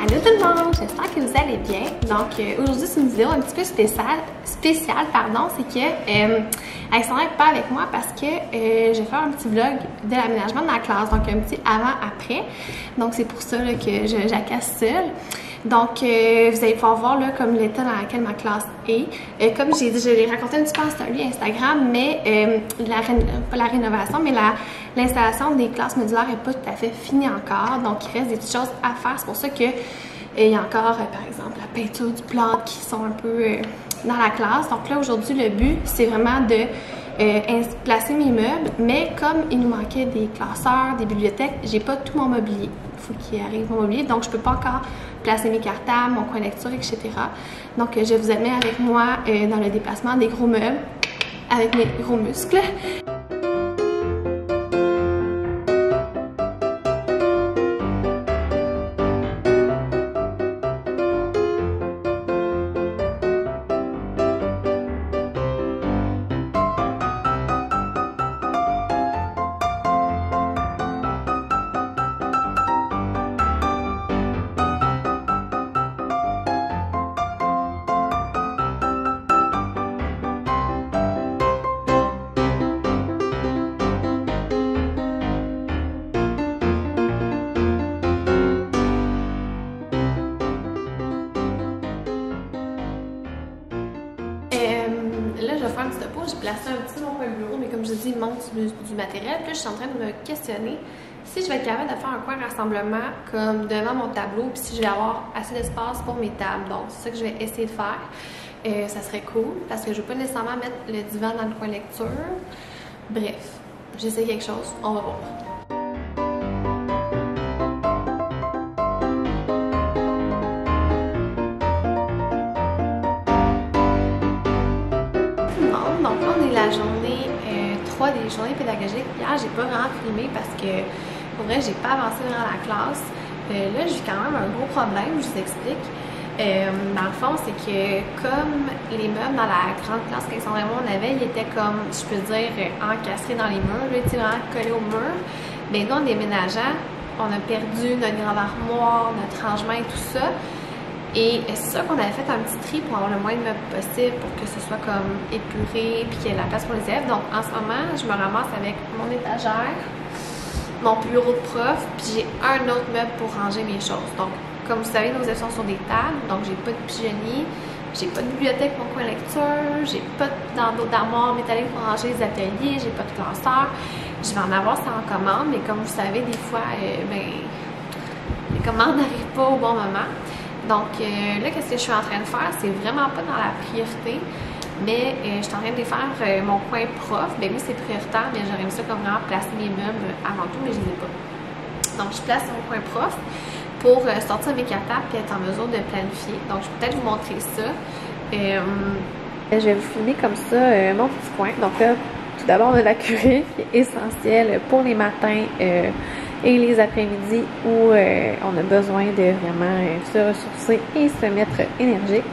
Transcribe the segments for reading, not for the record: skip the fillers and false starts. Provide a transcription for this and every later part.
Allô tout le monde, j'espère que vous allez bien. Donc aujourd'hui c'est une vidéo un petit peu spéciale, c'est que Alexandra n'est pas avec moi parce que je vais faire un petit vlog de l'aménagement de la classe, donc un petit avant-après. Donc c'est pour ça là, que j'accasse seule. Donc, vous allez pouvoir voir là, comme l'état dans lequel ma classe est. Comme j'ai dit, je l'ai raconté un petit peu en story Instagram, mais pas la rénovation, mais l'installation des classes modulaires n'est pas tout à fait finie encore. Donc, il reste des petites choses à faire. C'est pour ça que il y a encore, par exemple, la peinture du plan qui sont un peu dans la classe. Donc là, aujourd'hui, le but, c'est vraiment de placer mes meubles, mais comme il nous manquait des classeurs, des bibliothèques, j'ai pas tout mon mobilier. Il faut qu'il arrive mon mobilier, donc je peux pas encore placer mes cartables, mon coin lecture, etc. Donc je vous amène avec moi dans le déplacement des gros meubles avec mes gros muscles. Là, je vais faire un petit topo. J'ai placé un petit dans le bureau, mais comme je dis, il manque du matériel. Puis là, je suis en train de me questionner si je vais être capable de faire un coin rassemblement comme devant mon tableau, puis si je vais avoir assez d'espace pour mes tables. Donc, c'est ça que je vais essayer de faire. Ça serait cool, parce que je ne veux pas nécessairement mettre le divan dans le coin lecture. Bref, j'essaie quelque chose. On va voir. Donc là, on est la journée 3 des journées pédagogiques. Hier, j'ai pas vraiment filmé parce que, pour vrai, j'ai pas avancé dans la classe. Là, j'ai quand même un gros problème, je vous explique. Dans le fond, c'est que comme les meubles dans la grande classe qu'Alexandra et moi on avait, ils étaient comme, je peux dire, encastrés dans les murs, là, vraiment collés au mur. Mais nous, en déménageant, on a perdu notre grande armoire, notre rangement et tout ça. Et c'est ça qu'on avait fait un petit tri pour avoir le moins de meubles possible pour que ce soit comme épuré puis qu'il y ait de la place pour les élèves. Donc en ce moment, je me ramasse avec mon étagère, mon bureau de prof, puis j'ai un autre meuble pour ranger mes choses. Donc comme vous savez, nos élèves sont sur des tables, donc j'ai pas de pigeonnier, j'ai pas de bibliothèque pour mon coin lecture, j'ai pas d'armoire métallique pour ranger les ateliers, j'ai pas de classeur. Je vais en avoir ça en commande, mais comme vous savez, des fois, les commandes n'arrivent pas au bon moment. Donc là, qu'est-ce que je suis en train de faire? C'est vraiment pas dans la priorité, mais je suis en train de faire mon coin prof. Bien oui, c'est prioritaire, mais j'aurais aimé ça comme vraiment placer mes meubles avant tout, mais je les ai pas. Donc je place mon coin prof pour sortir mes cartables et être en mesure de planifier. Donc je vais peut-être vous montrer ça. Je vais vous filmer comme ça mon petit coin. Donc là, tout d'abord, on a la curée qui est essentielle pour les matins et les après-midi où on a besoin de vraiment se ressourcer et se mettre énergique.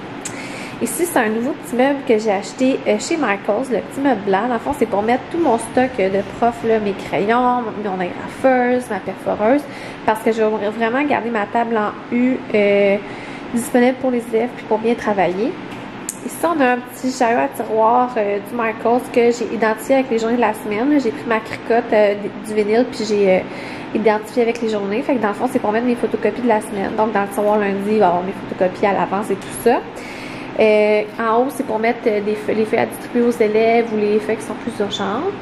Ici, c'est un nouveau petit meuble que j'ai acheté chez Michaels, le petit meuble blanc. Dans le fond, c'est pour mettre tout mon stock de prof, là, mes crayons, mon agrafeuse, ma perforeuse, parce que je vais vraiment garder ma table en U disponible pour les élèves puis pour bien travailler. Ici, on a un petit chariot à tiroir du Michaels que j'ai identifié avec les journées de la semaine. J'ai pris ma cricotte du vinyle puis j'ai identifié avec les journées. Fait que dans le fond, c'est pour mettre mes photocopies de la semaine. Donc, dans le tiroir lundi, il va y avoir mes photocopies à l'avance et tout ça. En haut, c'est pour mettre les feuilles à distribuer aux élèves ou les feuilles qui sont plus urgentes.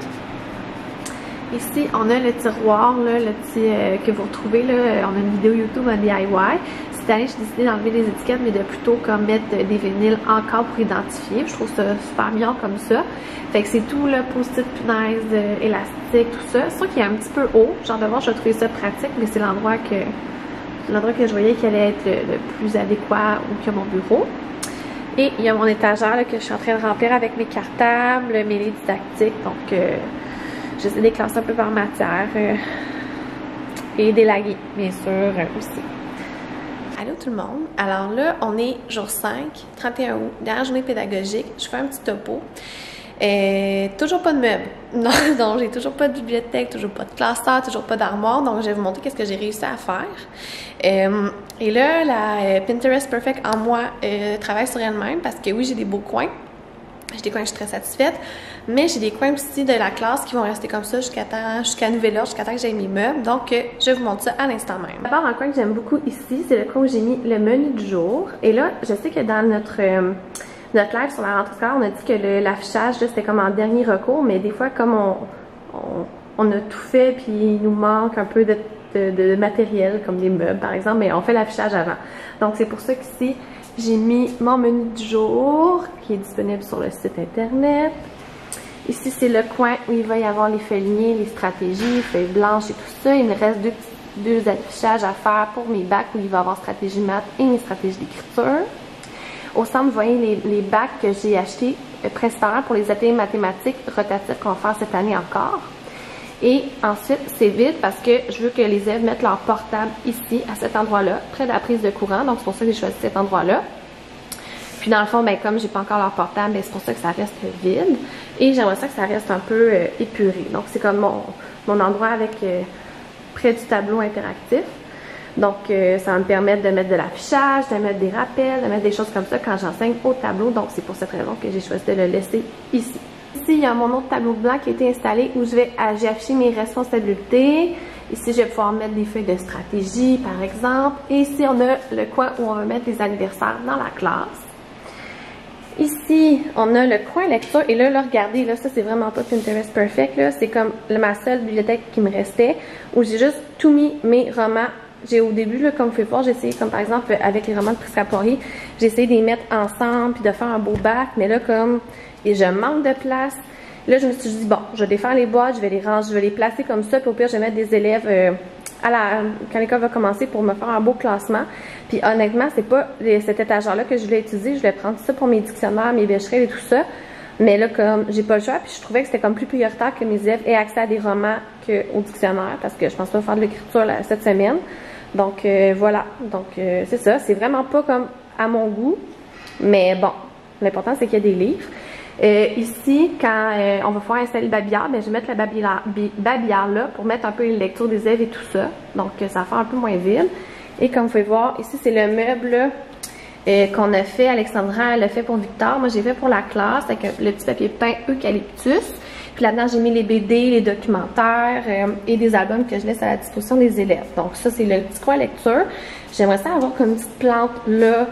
Ici, on a le tiroir, là, le petit que vous retrouvez, là, on a une vidéo YouTube en DIY. Cette année, j'ai décidé d'enlever les étiquettes, mais de plutôt comme mettre des vinyles encore pour identifier. Je trouve ça super bien comme ça. Fait que c'est tout, le post-it, punaise, élastique, tout ça. C'est sûr qu'il est un petit peu haut. Genre de voir, je vais trouver ça pratique, mais c'est l'endroit que je voyais qu'il allait être le plus adéquat ou que mon bureau. Et il y a mon étagère là, que je suis en train de remplir avec mes cartables, mes livres didactiques. Donc, j'essaie de les classer un peu par matière et d'élaguer, bien sûr, aussi. Allô tout le monde. Alors là, on est jour 5, 31 août, dernière journée pédagogique. Je fais un petit topo. Toujours pas de meubles. Non, donc j'ai toujours pas de bibliothèque, toujours pas de classeur, toujours pas d'armoire. Donc je vais vous montrer qu'est-ce que j'ai réussi à faire. Et là, la Pinterest Perfect en moi travaille sur elle-même parce que oui, j'ai des beaux coins. J'ai des coins que je suis très satisfaite, mais j'ai des coins aussi de la classe qui vont rester comme ça jusqu'à nouvel ordre, jusqu'à temps que j'aie mes meubles. Donc, je vais vous montre ça à l'instant même. D'abord, un coin que j'aime beaucoup ici, c'est le coin où j'ai mis le menu du jour. Et là, je sais que dans notre live sur la rentrée scolaire, on a dit que l'affichage, c'était comme en dernier recours, mais des fois, comme on a tout fait, puis il nous manque un peu de matériel, comme des meubles, par exemple, mais on fait l'affichage avant. Donc, c'est pour ça qu'ici, j'ai mis mon menu du jour qui est disponible sur le site internet. Ici, c'est le coin où il va y avoir les feuilles lignées, les stratégies, les feuilles blanches et tout ça. Il me reste deux affichages à faire pour mes bacs où il va y avoir stratégie maths et mes stratégies d'écriture. Au centre, vous voyez les bacs que j'ai achetés principalement pour les ateliers mathématiques rotatifs qu'on va faire cette année encore. Et ensuite, c'est vide parce que je veux que les élèves mettent leur portable ici, à cet endroit-là, près de la prise de courant. Donc, c'est pour ça que j'ai choisi cet endroit-là. Puis, dans le fond, ben, comme j'ai pas encore leur portable, ben, c'est pour ça que ça reste vide. Et j'aimerais ça que ça reste un peu épuré. Donc, c'est comme mon endroit avec près du tableau interactif. Donc, ça va me permettre de mettre de l'affichage, de mettre des rappels, de mettre des choses comme ça quand j'enseigne au tableau. Donc, c'est pour cette raison que j'ai choisi de le laisser ici. Ici, il y a mon autre tableau blanc qui a été installé où j'ai affiché mes responsabilités. Ici, je vais pouvoir mettre des feuilles de stratégie, par exemple. Et ici, on a le coin où on va mettre les anniversaires dans la classe. Ici, on a le coin lecture. Et là, regardez, là, ça, c'est vraiment pas Pinterest Perfect. Là, c'est comme ma seule bibliothèque qui me restait où j'ai juste tout mis mes romans. Au début, là, comme vous pouvez voir, j'ai essayé, comme par exemple, avec les romans de Prisca Poirier, j'ai essayé de les mettre ensemble puis de faire un beau bac. Mais là, comme je manque de place, là, je me suis dit, bon, je vais défaire les boîtes, je vais les ranger, je vais les placer comme ça, puis au pire, je vais mettre des élèves quand l'école va commencer pour me faire un beau classement. Puis honnêtement, c'est pas cet étagère-là que je voulais utiliser. Je voulais prendre ça pour mes dictionnaires, mes bécherelles et tout ça. Mais là, comme j'ai pas le choix, puis je trouvais que c'était comme plus prioritaire que mes élèves aient accès à des romans qu'au dictionnaire, parce que je pense pas faire de l'écriture cette semaine. Donc voilà, donc c'est ça, c'est vraiment pas comme à mon goût, mais bon, l'important c'est qu'il y a des livres. Ici, quand on va pouvoir installer le babillard, ben, je vais mettre la babillard là pour mettre un peu les lectures des élèves et tout ça, donc ça va faire un peu moins vide. Et comme vous pouvez voir, ici c'est le meuble qu'on a fait, Alexandra elle l'a fait pour Victor, moi j'ai fait pour la classe avec le petit papier peint eucalyptus. Puis là-dedans, j'ai mis les BD, les documentaires et des albums que je laisse à la disposition des élèves. Donc ça, c'est le petit coin lecture. J'aimerais ça avoir comme une petite plante là,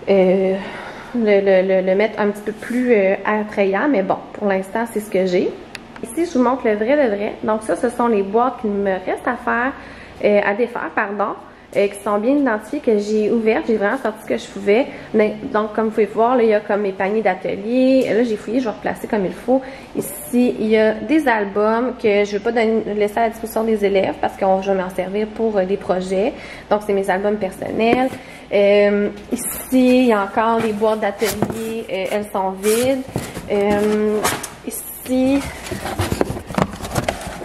le mettre un petit peu plus attrayant, mais bon, pour l'instant, c'est ce que j'ai. Ici, je vous montre le vrai de vrai. Donc ça, ce sont les boîtes qu'il me reste à faire, à défaire, pardon. Qui sont bien identifiées, que j'ai ouvertes. J'ai vraiment sorti ce que je pouvais. Mais, donc, comme vous pouvez voir, là, il y a comme mes paniers d'atelier. Là, j'ai fouillé, je vais replacer comme il faut. Ici, il y a des albums que je ne vais pas laisser à la disposition des élèves parce que je vais m'en servir pour des projets. Donc, c'est mes albums personnels. Ici, il y a encore les boîtes d'atelier. Elles sont vides. Ici,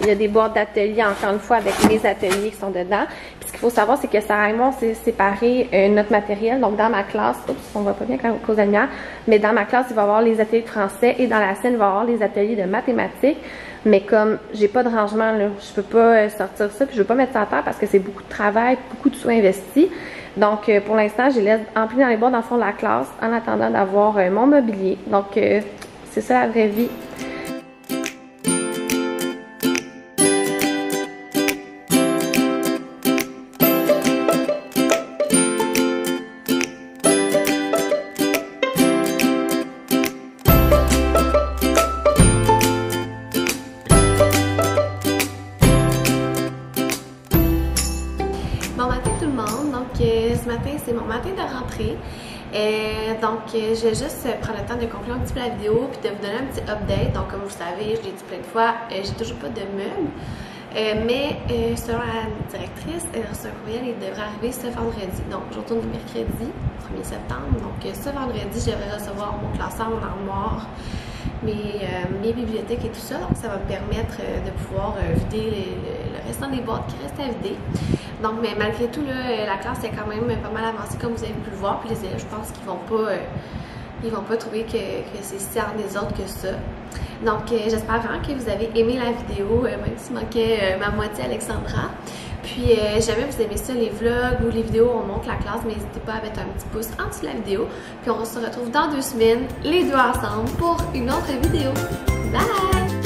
il y a des boîtes d'atelier, encore une fois, avec mes ateliers qui sont dedans. Puis ce qu'il faut savoir, c'est que Sarah et moi, on s'est séparé notre matériel. Donc, dans ma classe, oups, on voit pas bien à cause de la lumière, mais dans ma classe, il va y avoir les ateliers de français et dans la scène, il va y avoir les ateliers de mathématiques. Mais comme j'ai pas de rangement, là, je peux pas sortir ça, puis je veux pas mettre ça à terre parce que c'est beaucoup de travail, beaucoup de sous investis. Donc, pour l'instant, je les laisse emplis dans les boîtes dans le fond de la classe en attendant d'avoir mon mobilier. Donc, c'est ça la vraie vie. Ce matin, c'est mon matin de rentrée. Donc, je vais juste prendre le temps de conclure un petit peu la vidéo puis de vous donner un petit update. Donc, comme vous le savez, je l'ai dit plein de fois, j'ai toujours pas de meubles. Mais selon la directrice, ce courriel il devrait arriver ce vendredi. Donc, je retourne le mercredi, 1er septembre. Donc, ce vendredi, je devrais recevoir mon classeur, mon armoire, mes bibliothèques et tout ça. Donc, ça va me permettre de pouvoir vider le restant des boîtes qui restent à vider. Donc, mais malgré tout, là, la classe est quand même pas mal avancée, comme vous avez pu le voir. Puis les élèves, je pense qu'ils vont pas trouver que c'est si en désordre que ça. Donc, j'espère vraiment que vous avez aimé la vidéo, même s'il manquait ma moitié Alexandra. Puis, jamais vous aimez ça, les vlogs ou les vidéos où on montre la classe, mais n'hésitez pas à mettre un petit pouce en dessous de la vidéo. Puis, on se retrouve dans 2 semaines, les deux ensemble, pour une autre vidéo. Bye!